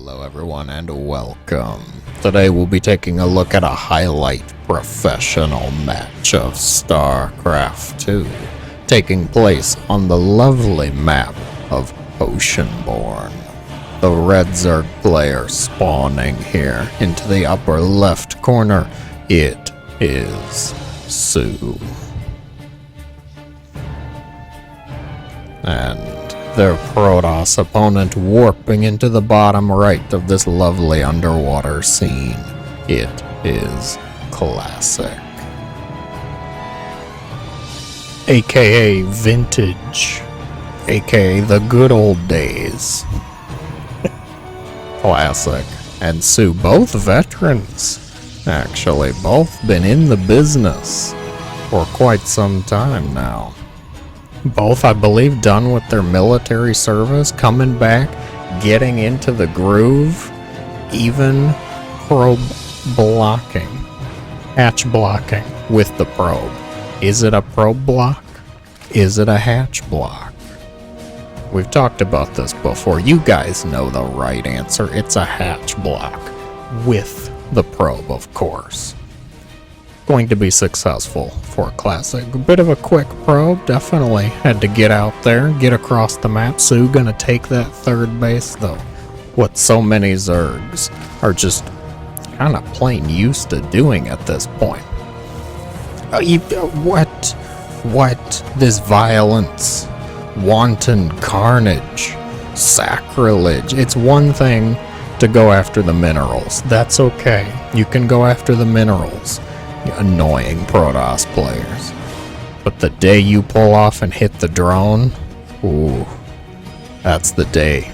Hello everyone and welcome. Today we'll be taking a look at a highlight professional match of StarCraft 2, taking place on the lovely map of Oceanborn. The red Zerg player spawning here into the upper left corner. It is soO. And their Protoss opponent warping into the bottom right of this lovely underwater scene. It is Classic. AKA Vintage. AKA the good old days. Classic and soO, both veterans. Actually, both been in the business for quite some time now. Both, I believe, done with their military service, coming back, getting into the groove, even probe blocking, hatch blocking with the probe. Is it a probe block? Is it a hatch block? We've talked about this before. You guys know the right answer. It's a hatch block with the probe, of course. Going to be successful for Classic. A bit of a quick probe, definitely had to get out there, get across the map. soO gonna take that third base though. What so many Zergs are just kind of plain used to doing at this point. What? This violence, wanton carnage, sacrilege. It's one thing to go after the minerals. That's okay. You can go after the minerals. Annoying Protoss players. But the day you pull off and hit the drone, ooh, that's the day.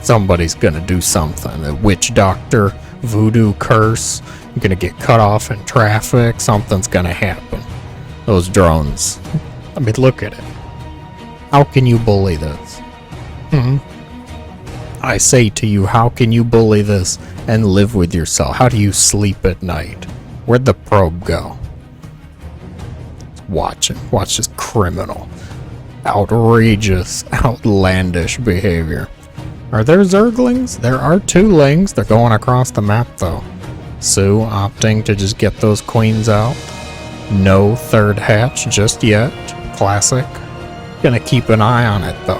Somebody's gonna do something. A witch doctor, voodoo curse, you're gonna get cut off in traffic, something's gonna happen. Those drones, I mean, look at it. How can you bully this? I say to you, how can you bully this and live with yourself? How do you sleep at night? Where'd the probe go? Watch him. Watch this criminal. Outrageous, outlandish behavior. Are there Zerglings? There are two lings. They're going across the map though. soO opting to just get those queens out. No third hatch just yet. Classic. Gonna keep an eye on it though.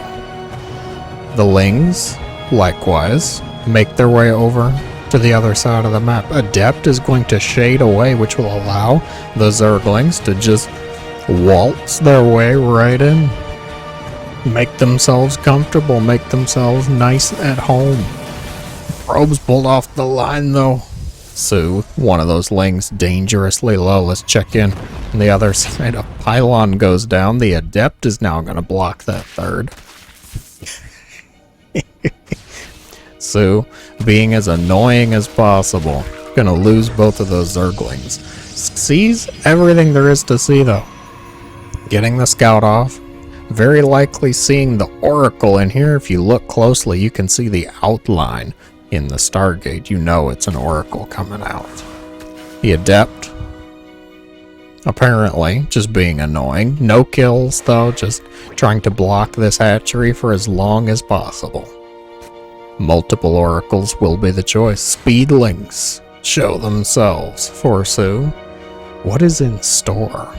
The lings, likewise, make their way over to the other side of the map. Adept is going to shade away, which will allow the Zerglings to just waltz their way right in. Make themselves comfortable, make themselves nice at home. Probes pulled off the line though. soO, one of those lings dangerously low. Let's check in on the other side. A pylon goes down. The Adept is now going to block that third. soO, being as annoying as possible, gonna lose both of those Zerglings. Sees everything there is to see though. Getting the scout off, very likely seeing the Oracle in here. If you look closely, you can see the outline in the Stargate. You know it's an Oracle coming out. The Adept, apparently, just being annoying. No kills though, just trying to block this hatchery for as long as possible. Multiple Oracles will be the choice. Speedlings show themselves for soO. What is in store?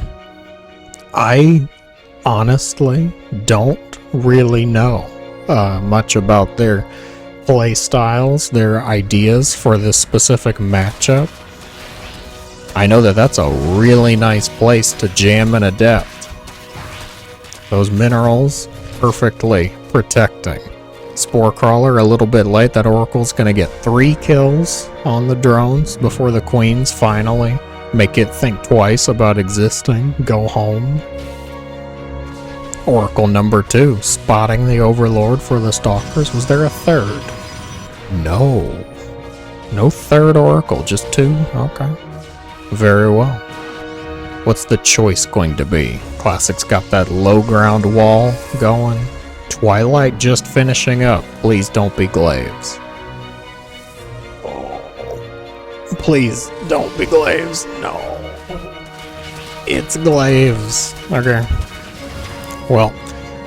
I honestly don't really know much about their play styles, their ideas for this specific matchup. I know that that's a really nice place to jam an Adept. Those minerals perfectly protecting. Spore Crawler a little bit late. That Oracle's gonna get 3 kills on the drones before the queens finally make it think twice about existing. Go home. Oracle number 2 spotting the Overlord for the Stalkers. Was there a third? No. No third Oracle, just 2? Okay. Very well. What's the choice going to be? Classic's got that low ground wall going. Twilight just finishing up. Please don't be Glaives. Oh, please don't be Glaives. No. It's Glaives. Okay. Well,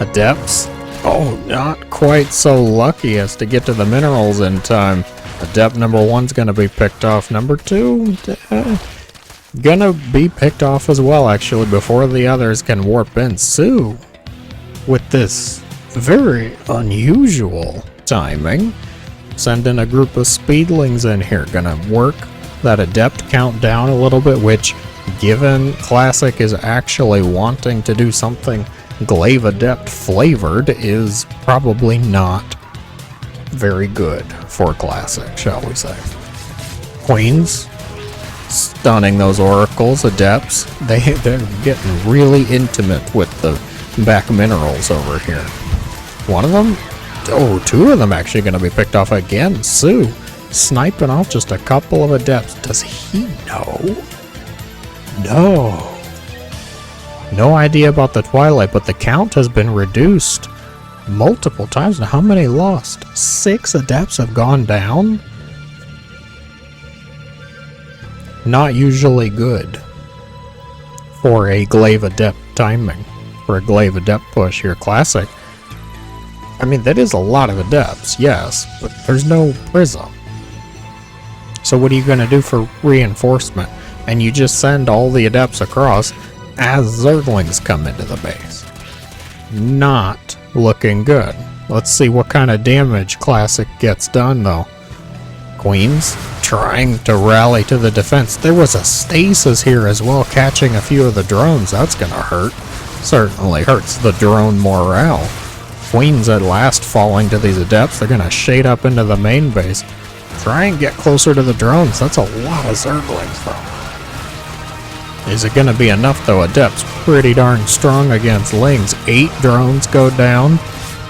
Adepts Oh, not quite so lucky as to get to the minerals in time. Adept number 1's gonna be picked off. Number 2, gonna be picked off as well, actually, before the others can warp in. soO, with this very unusual timing, send in a group of speedlings in here. Gonna work that adept count down a little bit, which, given Classic is actually wanting to do something Glaive Adept flavored, is probably not very good for Classic, shall we say. Queens, stunning those oracles. Adepts, they're getting really intimate with the back minerals over here. One of them, oh, 2 of them actually going to be picked off again. soO, sniping off just a couple of adepts. Does he know? No idea about the Twilight, but the count has been reduced multiple times. Now, how many lost? 6 adepts have gone down? Not usually good for a Glaive Adept timing, for a Glaive Adept push here. Classic, I mean, that is a lot of adepts, yes, but there's no prism. So what are you going to do for reinforcement? And you just send all the adepts across as Zerglings come into the base. Not looking good. Let's see what kind of damage Classic gets done, though. Queens trying to rally to the defense. There was a stasis here as well, catching a few of the drones. That's going to hurt. Certainly hurts the drone morale. Queens at last falling to these adepts. They're going to shade up into the main base. Try and get closer to the drones. That's a lot of Zerglings, though. Is it going to be enough, though? Adepts pretty darn strong against Lings. 8 drones go down.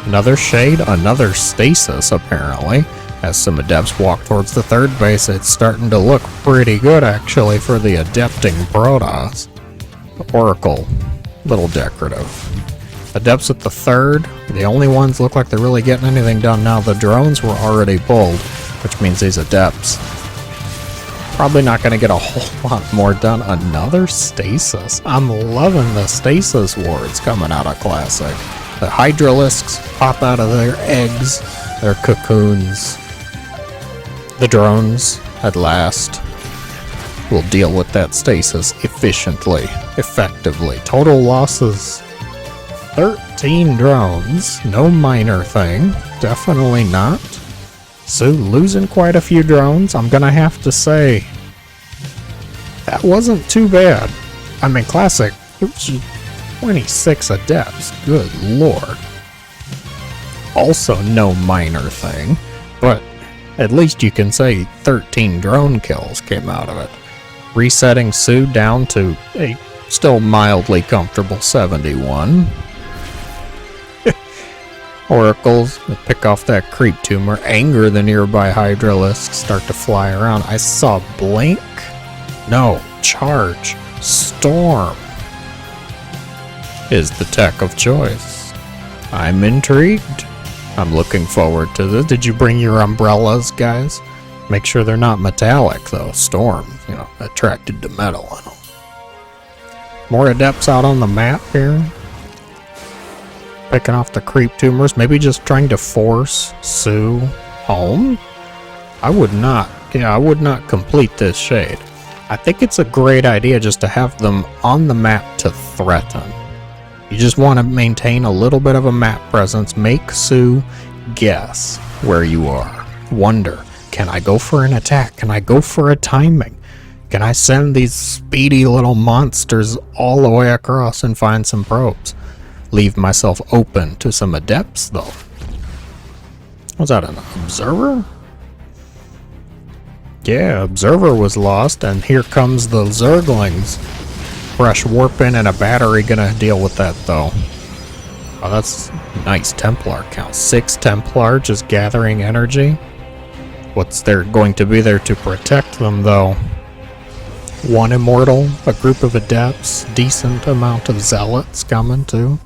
Another shade, another stasis, apparently. As some adepts walk towards the 3rd base, it's starting to look pretty good, actually, for the adepting Protoss. Oracle, little decorative. Adepts at the 3rd, the only ones look like they're really getting anything done now. The drones were already pulled, which means these adepts probably not going to get a whole lot more done. Another stasis. I'm loving the stasis wards coming out of Classic. The Hydralisks pop out of their eggs, their cocoons. The drones, at last, will deal with that stasis efficiently, effectively. Total losses, 13 drones. No minor thing. Definitely not. So losing quite a few drones. I'm gonna have to say that wasn't too bad. I mean, Classic, it was 26 adepts. Good lord. Also no minor thing, but at least you can say 13 drone kills came out of it. Resetting soO down to a still mildly comfortable 71. Oracles pick off that creep tumor, anger the nearby Hydralisks, start to fly around. I saw blink. No, charge. Storm is the tech of choice. I'm intrigued. I'm looking forward to this. Did you bring your umbrellas, guys? Make sure they're not metallic, though. Storm, attracted to metal and all. More adepts out on the map here. Picking off the creep tumors, maybe just trying to force soO home. I would not complete this shade. I think it's a great idea just to have them on the map to threaten. You just want to maintain a little bit of a map presence, make soO guess where you are. Wonder, can I go for an attack? Can I go for a timing? Can I send these speedy little monsters all the way across and find some probes? Leave myself open to some adepts, though. Was that an observer? Yeah, observer was lost, and here comes the Zerglings. Fresh warp in and a battery gonna deal with that, though. Oh, that's nice Templar count. 6 Templar just gathering energy. What's there going to be there to protect them, though? 1 Immortal, a group of adepts, decent amount of Zealots coming, too.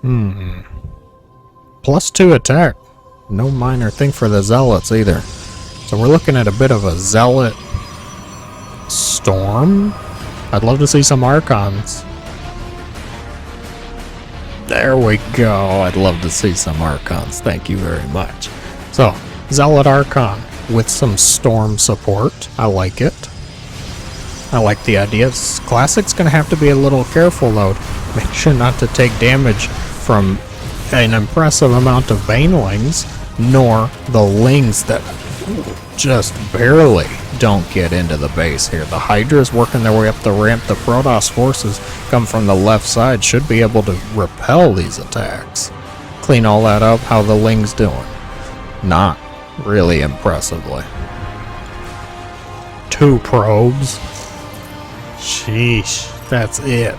+2 attack. No minor thing for the Zealots either. So we're looking at a bit of a Zealot storm. I'd love to see some Archons. There we go. I'd love to see some Archons. Thank you very much. So, Zealot Archon with some Storm support. I like it. I like the idea. Classic's going to have to be a little careful, though. Make sure not to take damage from an impressive amount of Banelings, nor the Lings that just barely don't get into the base here. The Hydra's working their way up the ramp. The Protoss forces come from the left side, should be able to repel these attacks. Clean all that up. How the Lings doing? Not really impressively. 2 probes. Sheesh, that's it.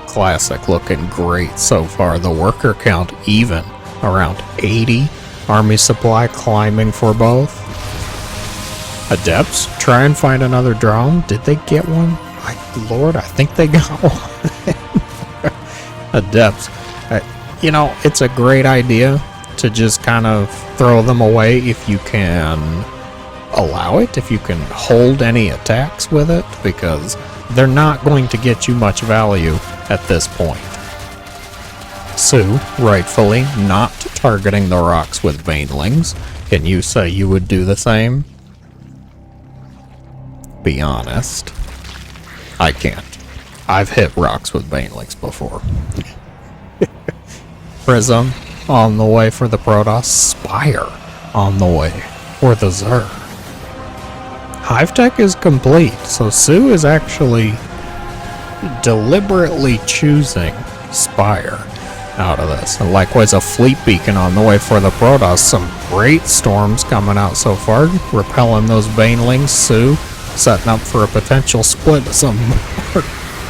Classic looking great so far. The worker count even, around 80. Army supply climbing for both. Adepts, try and find another drone. Did they get one? My lord, I think they got one. Adepts, you know, it's a great idea to just kind of throw them away if you can allow it, if you can hold any attacks with it, because they're not going to get you much value at this point. soO, rightfully, not targeting the rocks with Banelings. Can you say you would do the same? Be honest. I can't. I've hit rocks with Banelings before. Prism on the way for the Protoss. Spire on the way for the Zerg. Hive Tech is complete, so soO is actually deliberately choosing Spire out of this. And likewise, a Fleet Beacon on the way for the Protoss. Some great storms coming out so far, repelling those Banelings. soO setting up for a potential split. Some more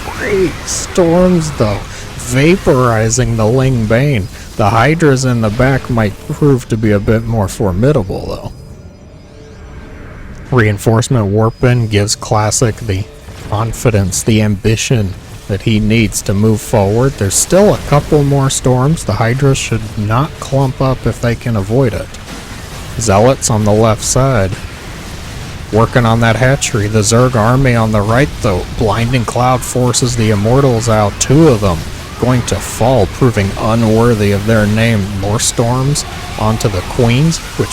great storms, though, vaporizing the Ling Bane. The Hydras in the back might prove to be a bit more formidable, though. Reinforcement Warpin gives Classic the confidence, the ambition that he needs to move forward. There's still a couple more storms. The Hydras should not clump up if they can avoid it. Zealots on the left side, working on that hatchery. The Zerg army on the right, though. Blinding Cloud forces the Immortals out. 2 of them going to fall, proving unworthy of their name. More storms onto the Queens, which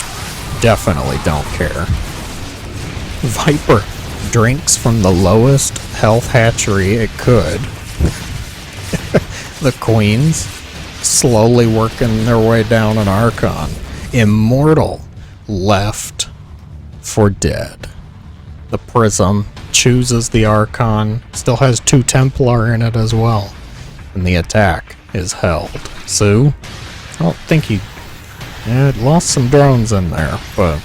definitely don't care. Viper drinks from the lowest health hatchery it could. The Queens slowly working their way down an Archon. Immortal left for dead. The Prism chooses the Archon, still has 2 Templar in it as well, and the attack is held. soO, I don't think he lost some drones in there, but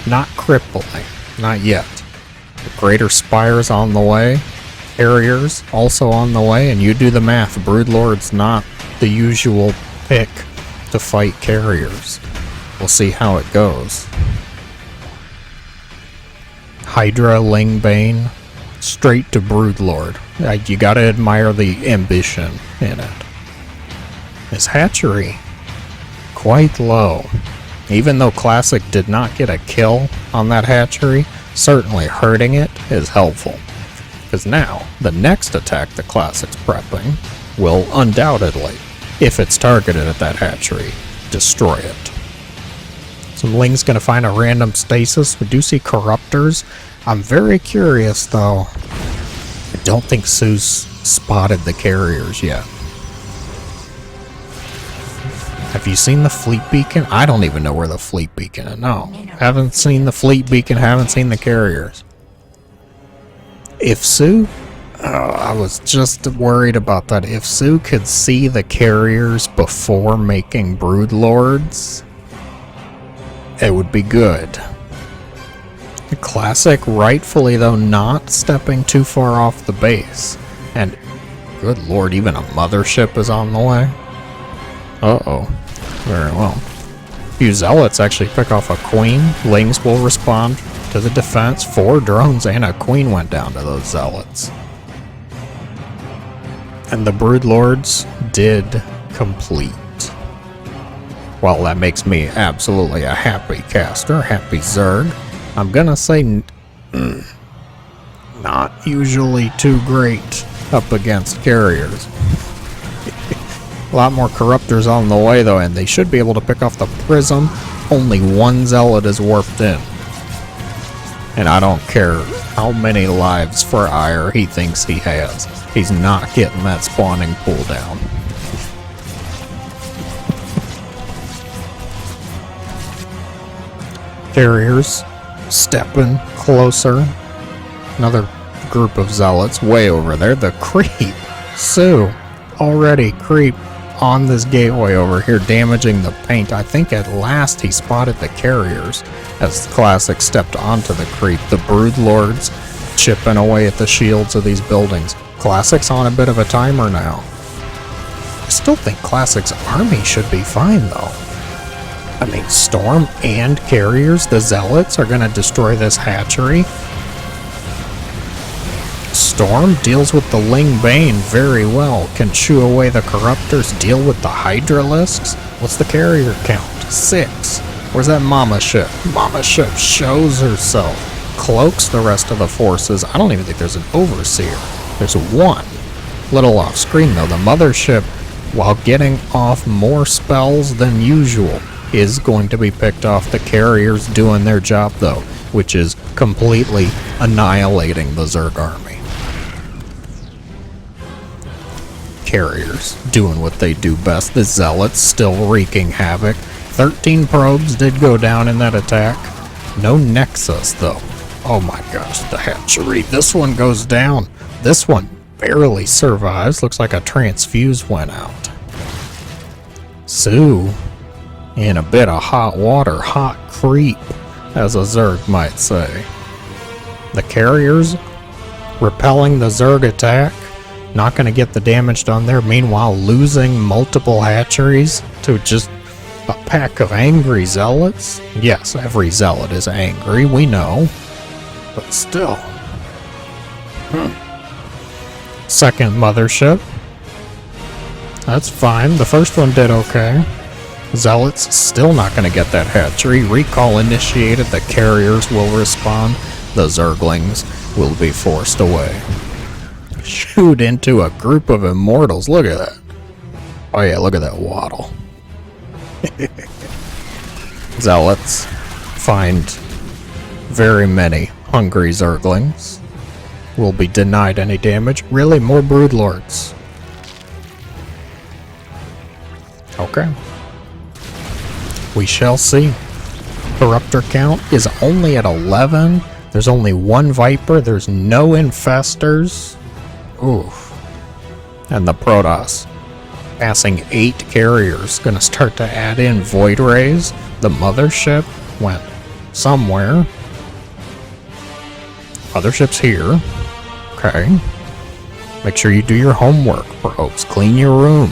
not crippling, not yet. The Greater Spire's on the way, Carriers also on the way, and you do the math. Broodlord's not the usual pick to fight Carriers. We'll see how it goes. Hydra, Ling Bane, straight to Broodlord. You gotta admire the ambition in it. His hatchery, quite low. Even though Classic did not get a kill on that hatchery, certainly hurting it is helpful. Because now, the next attack the Classic's prepping will undoubtedly, if it's targeted at that hatchery, destroy it. Some Ling's gonna find a random stasis. We do see Corruptors. I'm very curious, though. I don't think soO's spotted the Carriers yet. Have you seen the Fleet Beacon? I don't even know where the Fleet Beacon is. No. Haven't seen the Fleet Beacon, haven't seen the Carriers. If soO... I was just worried about that. If soO could see the Carriers before making Broodlords, it would be good. The Classic, rightfully though, not stepping too far off the base. And, good lord, even a Mothership is on the way? Uh-oh. Very well. Few Zealots actually pick off a Queen. Lings will respond to the defense. 4 drones and a Queen went down to those Zealots. And the Broodlords did complete. Well, that makes me absolutely a happy caster, happy Zerg. I'm gonna say not usually too great up against Carriers. A lot more Corruptors on the way, though, and they should be able to pick off the Prism. Only one Zealot is warped in. And I don't care how many lives for ire he thinks he has. He's not getting that spawning pool down. Carriers stepping closer. Another group of Zealots way over there. The creep. soO already creep on this gateway over here, damaging the paint. I think at last he spotted the carriers as Classic stepped onto the creep. The Broodlords chipping away at the shields of these buildings. Classic's on a bit of a timer now. I still think Classic's army should be fine, though. I mean, Storm and carriers, the Zealots, are going to destroy this hatchery. Storm deals with the Ling Bane very well, can chew away the Corruptors, deal with the Hydralisks. What's the carrier count? 6. Where's that Mama ship? Mama ship shows herself, cloaks the rest of the forces. I don't even think there's an Overseer. There's one. Little off screen though, the Mothership, while getting off more spells than usual, is going to be picked off. The carriers doing their job though, which is completely annihilating the Zerg army. Carriers doing what they do best. The Zealots still wreaking havoc. 13 probes did go down in that attack. No Nexus though. Oh my gosh, the hatchery. This one goes down. This one barely survives. Looks like a transfuse went out. soO in a bit of hot water. Hot creep, as a Zerg might say. The carriers repelling the Zerg attack. Not going to get the damage done there. Meanwhile, losing multiple hatcheries to just a pack of angry Zealots. Yes, every Zealot is angry, we know. But still. Second Mothership. That's fine. The first one did okay. Zealots still not going to get that hatchery. Recall initiated. The carriers will respond. The Zerglings will be forced away. Shoot into a group of immortals. Look at that. Oh yeah, look at that waddle. Zealots find very many hungry Zerglings. Will be denied any damage. Really, more Broodlords. Okay. We shall see. Corruptor count is only at 11. There's only one Viper. There's no Infestors. Oof. And the Protoss passing 8 carriers. Gonna start to add in Void Rays. The Mothership went somewhere. Mothership's here. Okay. Make sure you do your homework, probes. Clean your room.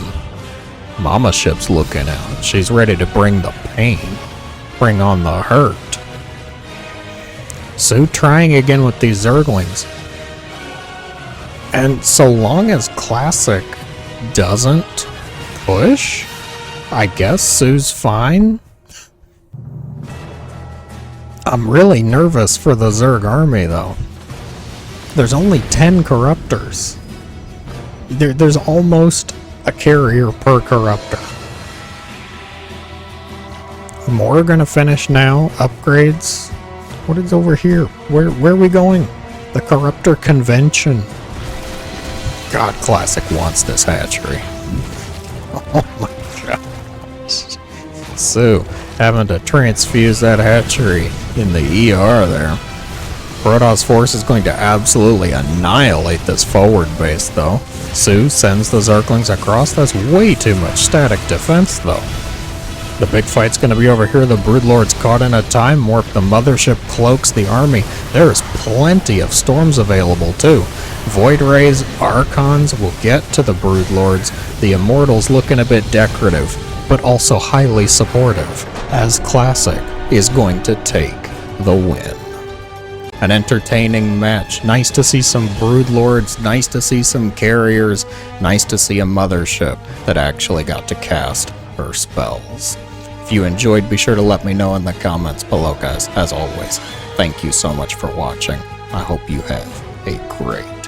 Mama ship's looking out. She's ready to bring the pain. Bring on the hurt. soO trying again with these Zerglings. And so long as Classic doesn't push, I guess soO's fine. I'm really nervous for the Zerg army though. There's only 10 Corruptors. There's almost a carrier per Corruptor. More are gonna finish now. Upgrades. What is over here? Where are we going? The Corruptor Convention. God, Classic wants this hatchery. Oh my gosh. soO having to transfuse that hatchery in the ER there. Protoss Force is going to absolutely annihilate this forward base though. soO sends the Zerglings across. That's way too much static defense though. The big fight's going to be over here. The Broodlord's caught in a time warp. The Mothership cloaks the army. There's plenty of Storms available too. Void Rays, Archons will get to the Broodlords. The Immortals looking a bit decorative, but also highly supportive, as Classic is going to take the win. An entertaining match. Nice to see some Broodlords, nice to see some carriers, nice to see a Mothership that actually got to cast her spells. If you enjoyed, be sure to let me know in the comments below, guys. As always, thank you so much for watching. I hope you have a great